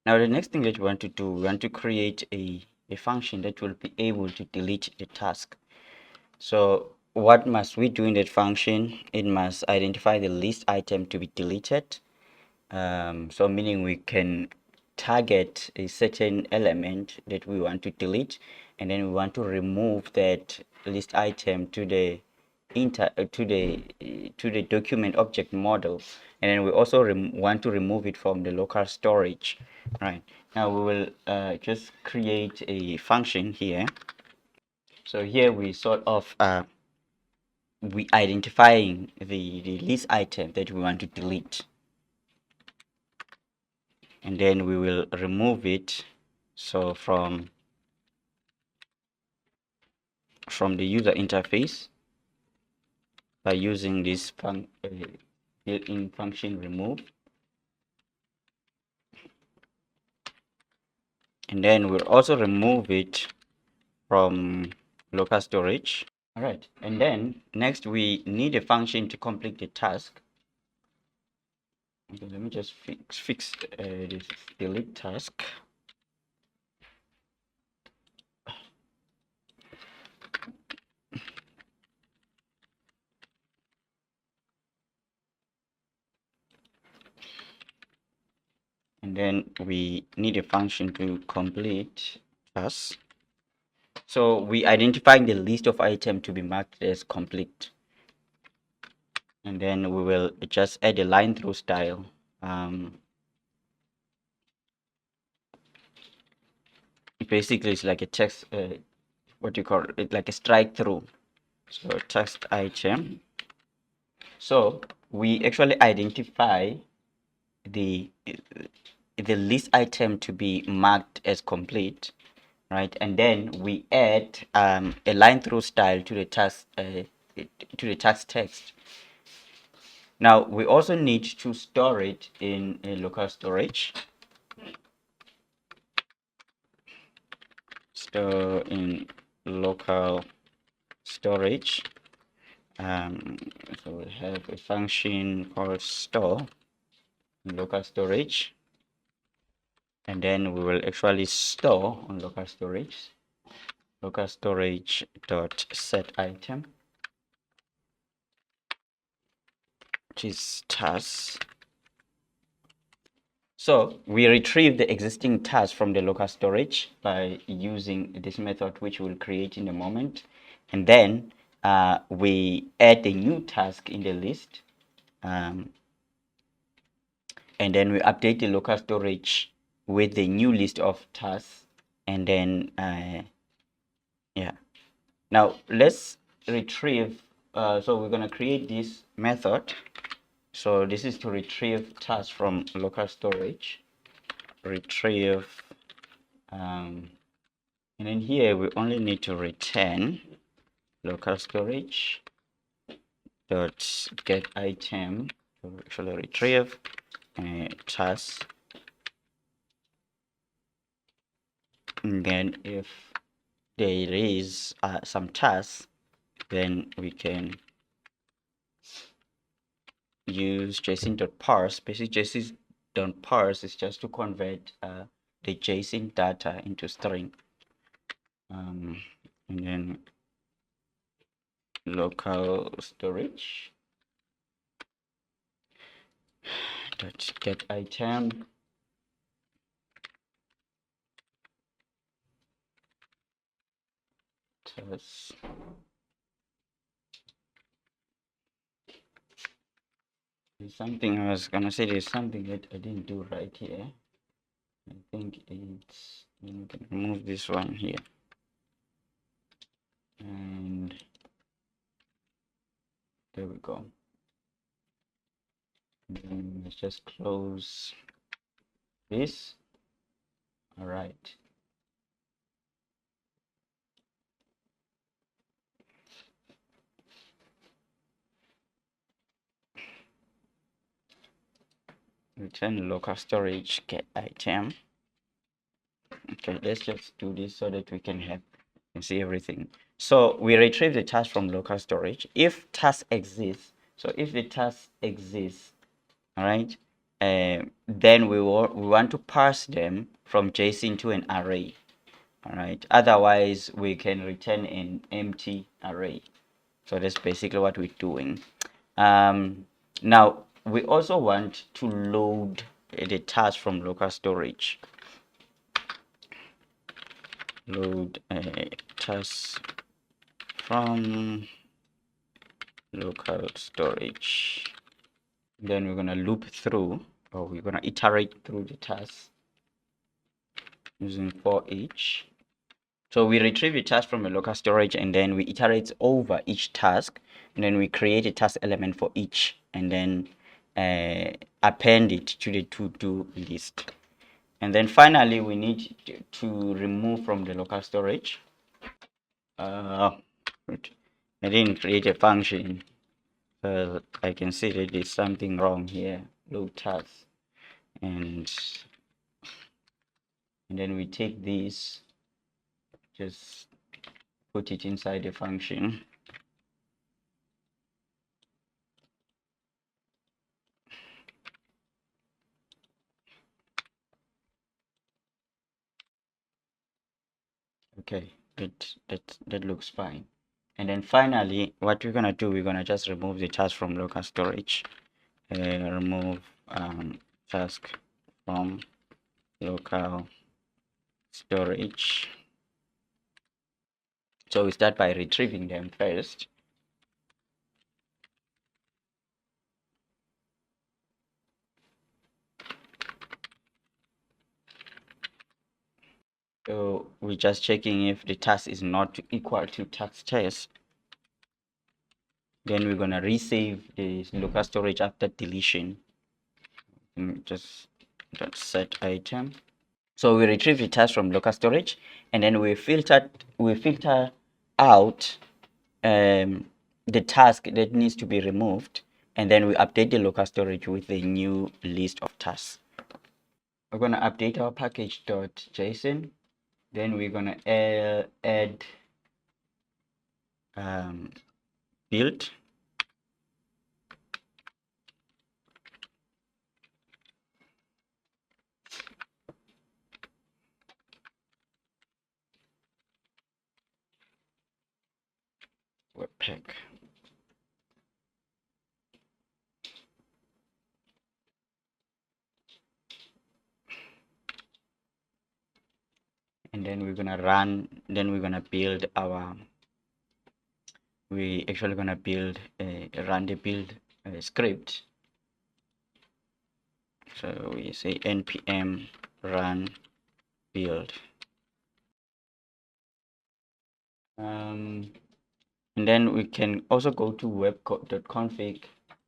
Now the next thing that we want to do, we want to create a function that will be able to delete the task. So what must we do in that function? It must identify the list item to be deleted. So meaning we can target a certain element that we want to delete, and then we want to remove that list item to the to the document object model, and then we also want to remove it from the local storage. Right, now we will just create a function here. So here we sort of we identifying the list item that we want to delete, and then we will remove it. So from the user interface by using this built-in function remove, and then we'll also remove it from local storage. All right, and then next we need a function to complete the task. Okay, let me just fix this delete task. And then we need a function to complete task. So we identifying the list of items to be marked as complete, and then we will just add a line through style. Basically it's like a text, what do you call it, like a strike through. So text item. So we actually identify the list item to be marked as complete, right? And then we add a line through style to the task text. Now we also need to store it in a local storage. Store in local storage. So we have a function called store in local storage, and then we will actually store on local storage dot set item, which is task. So we retrieve the existing task from the local storage by using this method, which we'll create in a moment, and then we add a new task in the list, and then we update the local storage with the new list of tasks, and then yeah. Now let's retrieve. So we're gonna create this method. So this is to retrieve tasks from local storage. Retrieve, and then here we only need to return local storage dot get item to actually retrieve task. And then if there is some tasks, then we can use json.parse. Basically json.parse is just to convert the JSON data into string, and then local storage dot get item task. There's something I was gonna say. There's something that I didn't do right here. I think it's, we can remove this one here, and there we go. And then let's just close this. All right. Return local storage get item. Okay, let's just do this so that we can see everything. So we retrieve the task from local storage. If task exists, so if the task exists, all right, then we want to parse them from JSON to an array. All right. Otherwise, we can return an empty array. So that's basically what we're doing. Now, we also want to load the task from local storage. Load a task from local storage. Then we're going to loop through, or we're going to iterate through the task using for each. So we retrieve a task from a local storage, and then we iterate over each task, and then we create a task element for each, and then append it to the to-do list. And then finally, we need to remove from the local storage. I didn't create a function, so I can see that there's something wrong here. Load task, and then we take this, just put it inside the function. Okay, that looks fine. And then finally, what we're gonna do, we're gonna just remove the task from local storage. Remove task from local storage. So we start by retrieving them first. So we're just checking if the task is not equal to task test. Then we're gonna resave the local storage after deletion. Just set item. So we retrieve the task from local storage, and then we filter out the task that needs to be removed, and then we update the local storage with a new list of tasks. We're gonna update our package.json. Then we're gonna add build. Webpack. And then we're gonna run, then we're gonna build our, we actually gonna build run the build script. So we say npm run build. And then we can also go to web.config.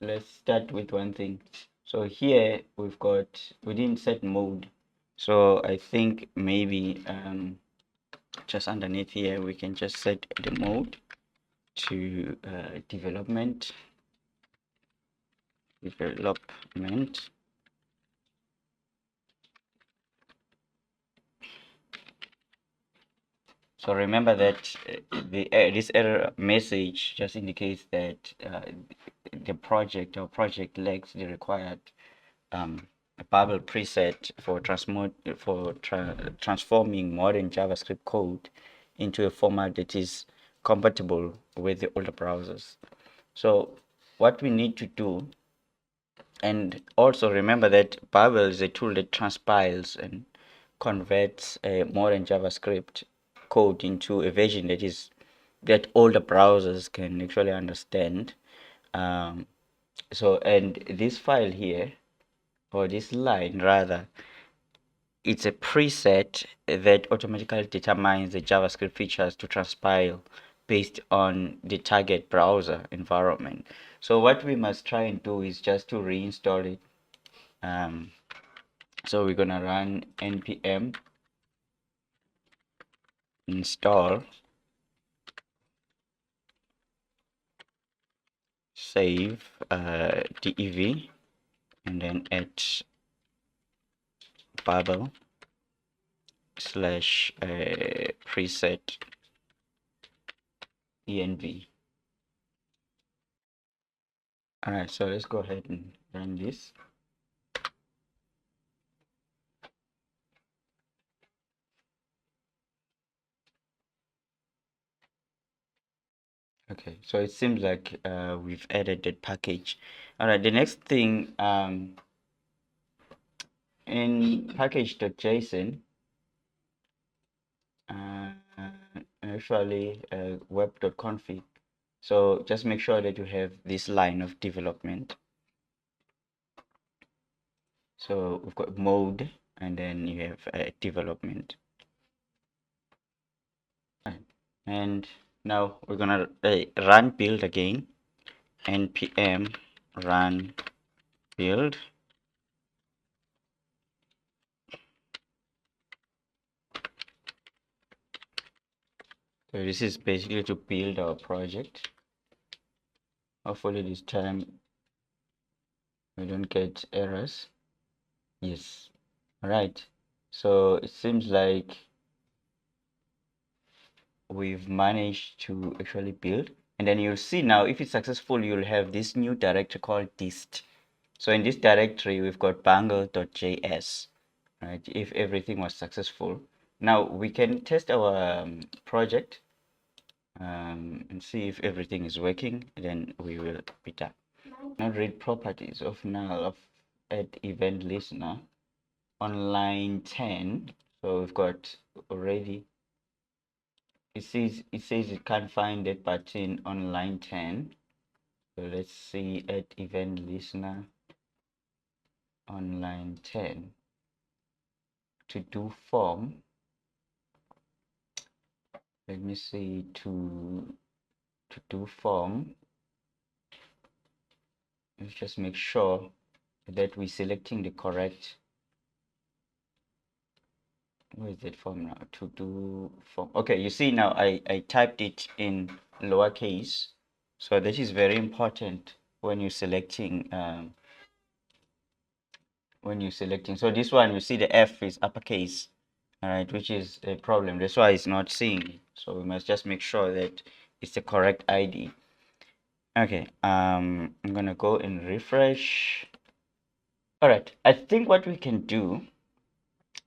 Let's start with one thing. So here we've got, we didn't set mode. So I think maybe just underneath here, we can just set the mode to development. So remember that this error message just indicates that the project lacks the required Babel preset for transforming modern JavaScript code into a format that is compatible with the older browsers. So what we need to do, and also remember that Babel is a tool that transpiles and converts a modern JavaScript code into a version that older browsers can actually understand. So, and this file here, or this line rather, it's a preset that automatically determines the JavaScript features to transpile based on the target browser environment. So what we must try and do is just to reinstall it. So we're gonna run npm install save dev, and then add babel slash preset env. All right, so let's go ahead and run this. Okay, so it seems like we've added that package. All right, the next thing in package.json, actually web.config. So just make sure that you have this line of development. So we've got mode, and then you have development. And now we're gonna run build again. npm run build. So this is basically to build our project. Hopefully this time we don't get errors. Yes. All right. So it seems like we've managed to actually build. And then you'll see now, if it's successful, you'll have this new directory called dist. So in this directory, we've got bangle.js, right? If everything was successful. Now we can test our project and see if everything is working. Then we will be done. Now read properties of null of add event listener on line 10. So we've got already, it says it can't find that button on line 10. So let's see add event listener on line 10. To do form, let me see, to do form, let's just make sure that we're selecting the correct, where is that form now? To do form. Okay, you see now I typed it in lowercase. So this is very important when you're selecting so this one, you see the F is uppercase, all right, which is a problem. That's why it's not seeing it. So we must just make sure that it's the correct ID. Okay, I'm gonna go and refresh. All right, I think what we can do,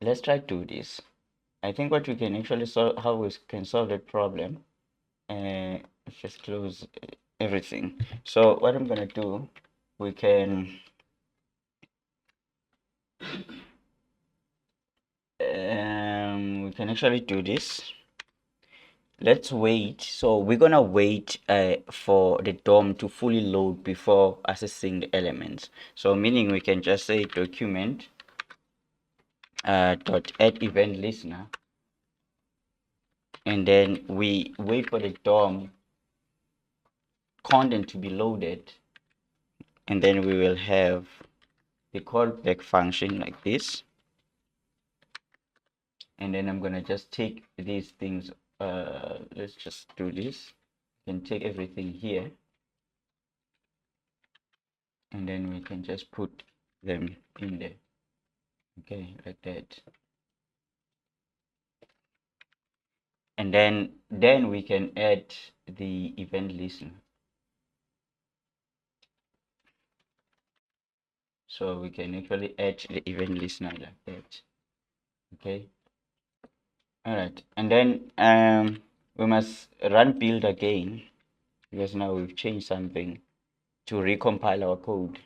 let's try to do this. I think what we can actually solve, how we can solve that problem, let's just close everything. So what I'm gonna do, we can actually do this. Let's wait. So we're gonna wait for the DOM to fully load before accessing the elements. So meaning we can just say document dot add event listener, and then we wait for the DOM content to be loaded, and then we will have the callback function like this. And then I'm gonna just take these things, let's just do this and take everything here, and then we can just put them in there. Okay, like that. And then we can add the event listener. So we can actually add the event listener like that. Okay. All right. And then we must run build again, because now we've changed something, to recompile our code.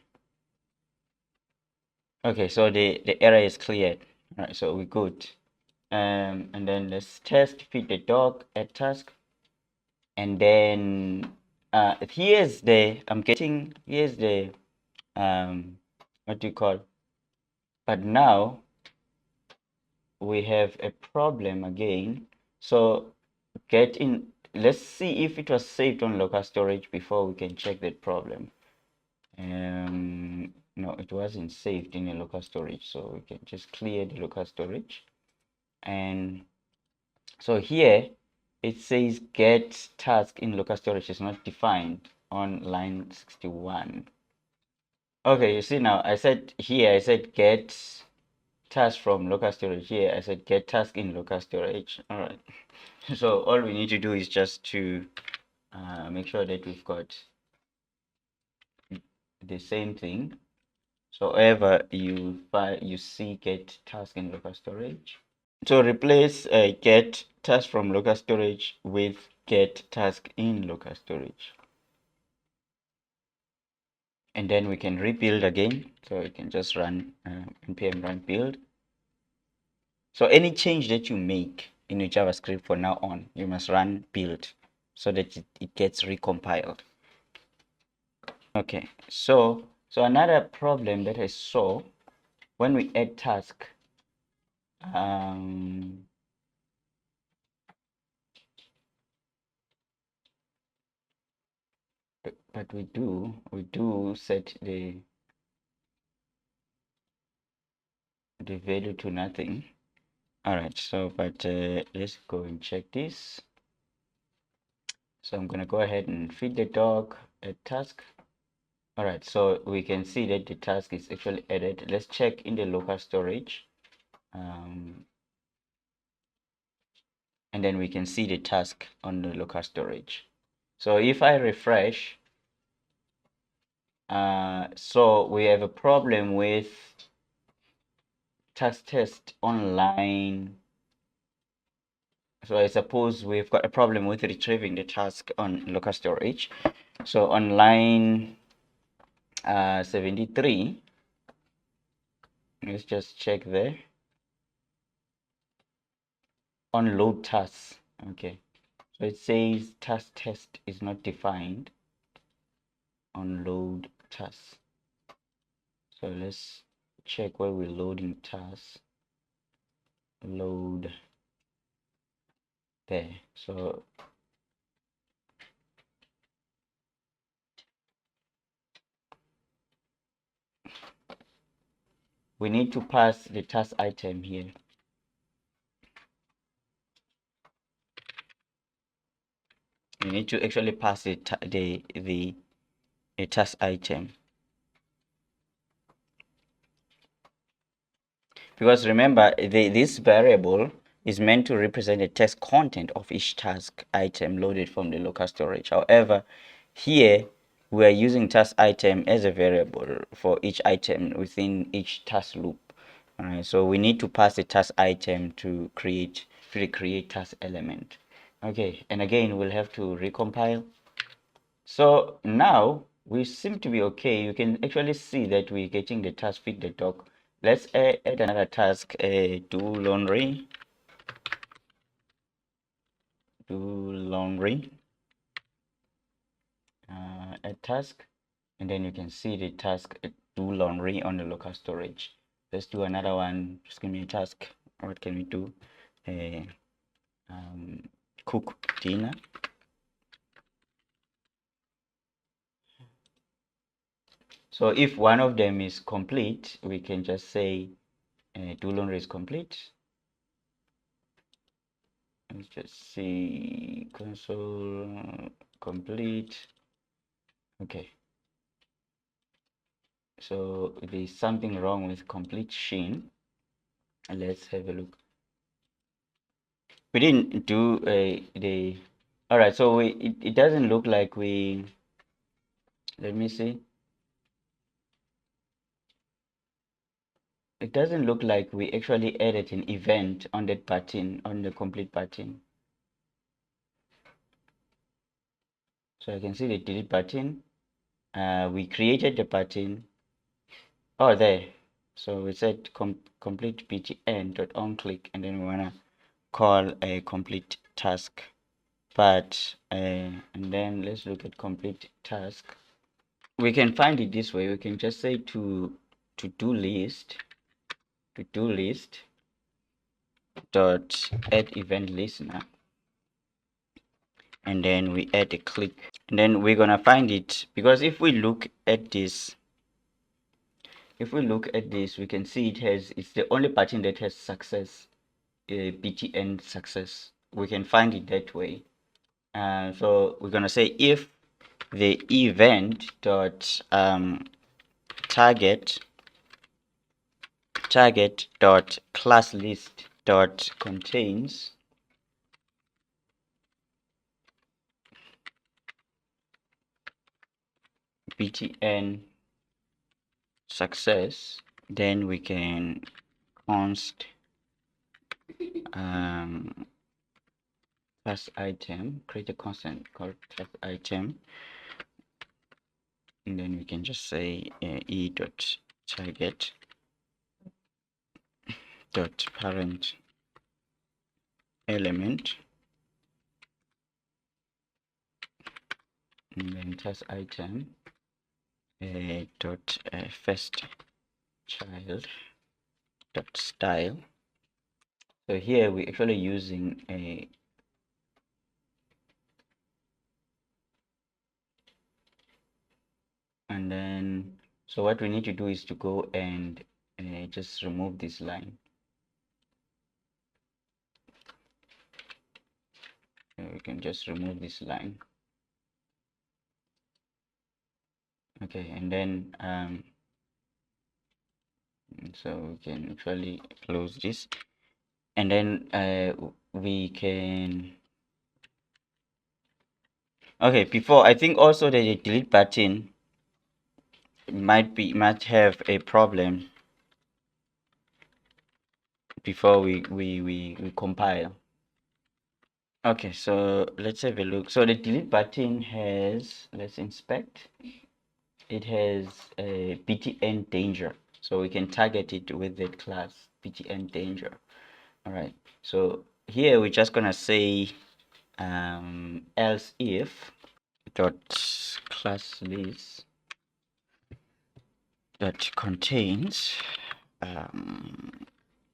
Okay, so the error is cleared. All right, so we're good. And then let's test feed the dog at task. And then here's the what do you call, but now we have a problem again. So let's see if it was saved on local storage before we can check that problem. No, it wasn't saved in a local storage, so we can just clear the local storage. And so here it says get task in local storage is not defined on line 61. Okay, you see now, I said get task from local storage. Here I said get task in local storage. All right. So all we need to do is just to make sure that we've got the same thing. So wherever you see get task in local storage, So replace get task from local storage with get task in local storage. And then we can rebuild again. So you can just run npm run build. So any change that you make in your JavaScript for now on, you must run build so that it gets recompiled. Okay, so another problem that I saw when we add task, but we do set the value to nothing. All right, so but let's go and check this. So I'm gonna go ahead and feed the dog a task. All right, so we can see that the task is actually added. Let's check in the local storage. And then we can see the task on the local storage. So if I refresh, so we have a problem with task test online. So I suppose we've got a problem with retrieving the task on local storage. So on line 73, let's just check there. On load tasks, okay. So it says task test is not defined on load tasks. So let's check where we're loading tasks. Load there. So we need to pass the task item here. We need to actually pass the task item, because remember this variable is meant to represent the text content of each task item loaded from the local storage. However, here we are using task item as a variable for each item within each task loop. All right, so we need to pass the task item to create task element. Okay, and again we'll have to recompile. So now we seem to be okay. You can actually see that we're getting the task feed the dog. Let's add another task, do laundry. Add task, and then you can see the task do laundry on the local storage. Let's do another one. Just give me a task. What can we do? Cook dinner. So if one of them is complete, we can just say do laundry is complete. Let's just see console complete. Okay. So there's something wrong with complete sheen. Let's have a look. We didn't do the. All right. So it doesn't look like we. Let me see. It doesn't look like we actually added an event on that button, on the complete button. So I can see the delete button. We created the button. Oh, there. So we said complete btn dot on click, and then we wanna call a complete task. But and then let's look at complete task. We can find it this way. We can just say to do list dot add event listener, and then we add a click, and then we're gonna find it, because if we look at this, we can see it's the only button that has success, btn success. We can find it that way. So we're gonna say if the event dot target dot class list dot contains btn success, then we can const task item, create a constant called task item, and then we can just say e dot target dot parent element, and then task item dot first child dot style. So here we're actually using a and then so what we need to do is to go and just remove this line. We can just remove this line. Okay, and then so we can actually close this, and then we can okay, before I think also the delete button might have a problem before we compile. Okay, so let's have a look. So the delete button has, let's inspect, it has a btn danger, so we can target it with the class btn danger. All right, so here we're just gonna say else if dot class list that contains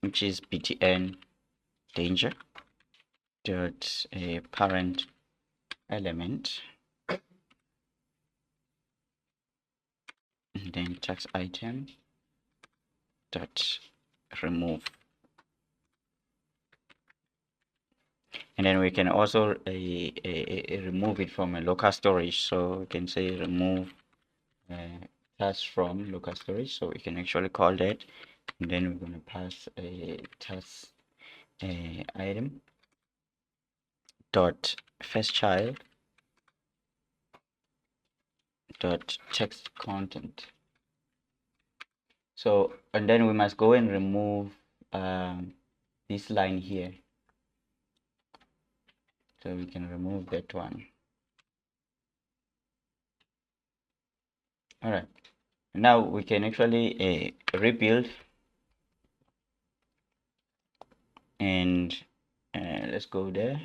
which is btn danger dot a parent element, and then tax item dot remove, and then we can also remove it from a local storage. So we can say remove task from local storage, so we can actually call that, and then we're going to pass a task item dot first child dot text content. So and then we must go and remove this line here, so we can remove that one. All right, now we can actually rebuild, and let's go there.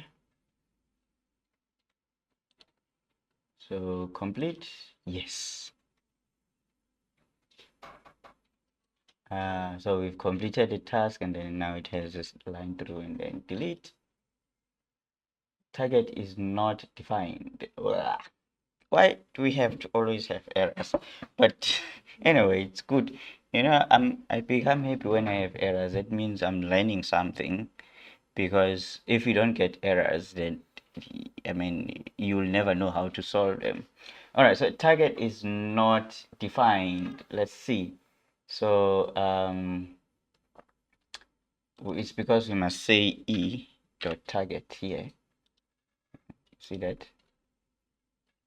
So complete, yes. So we've completed the task, and then now it has this line through, and then delete. Target is not defined. Why do we have to always have errors? But anyway, it's good. You know, I become happy when I have errors. That means I'm learning something, because if you don't get errors, then I mean you'll never know how to solve them. All right, so target is not defined. Let's see. So it's because we must say e dot target here. See that?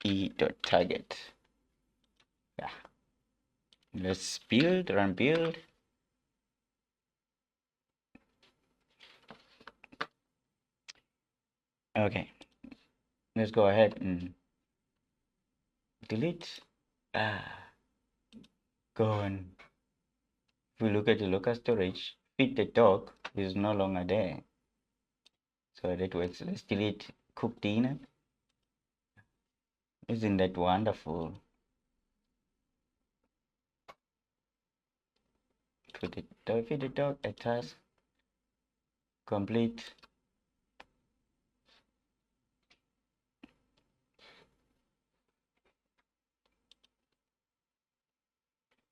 E dot target. Yeah. Let's build, run build. Okay. Let's go ahead and delete. Go on. If we look at the local storage, feed the dog is no longer there. So that works. Let's delete cook dinner. Isn't that wonderful? Put the dog, feed the dog a task. Complete.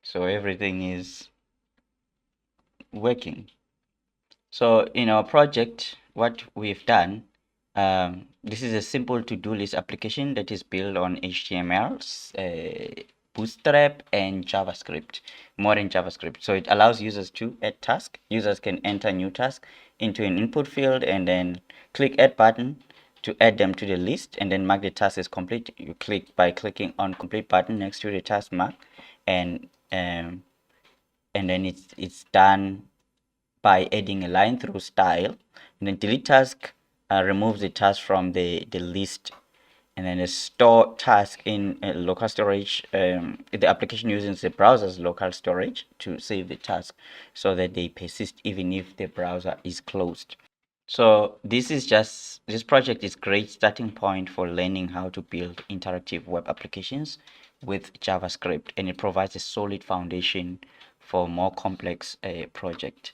So everything is working. So in our project, what we've done, this is a simple to-do list application that is built on HTML, Bootstrap, and JavaScript, modern JavaScript. So it allows users to add tasks. Users can enter new task into an input field and then click add button to add them to the list, and then mark the task as complete. You click by clicking on complete button next to the task mark, and then it's done by adding a line through style, and then delete task removes the task from the list, and then a store task in local storage. The application uses the browser's local storage to save the task so that they persist even if the browser is closed. So this project is great starting point for learning how to build interactive web applications with JavaScript, and it provides a solid foundation for more complex projects.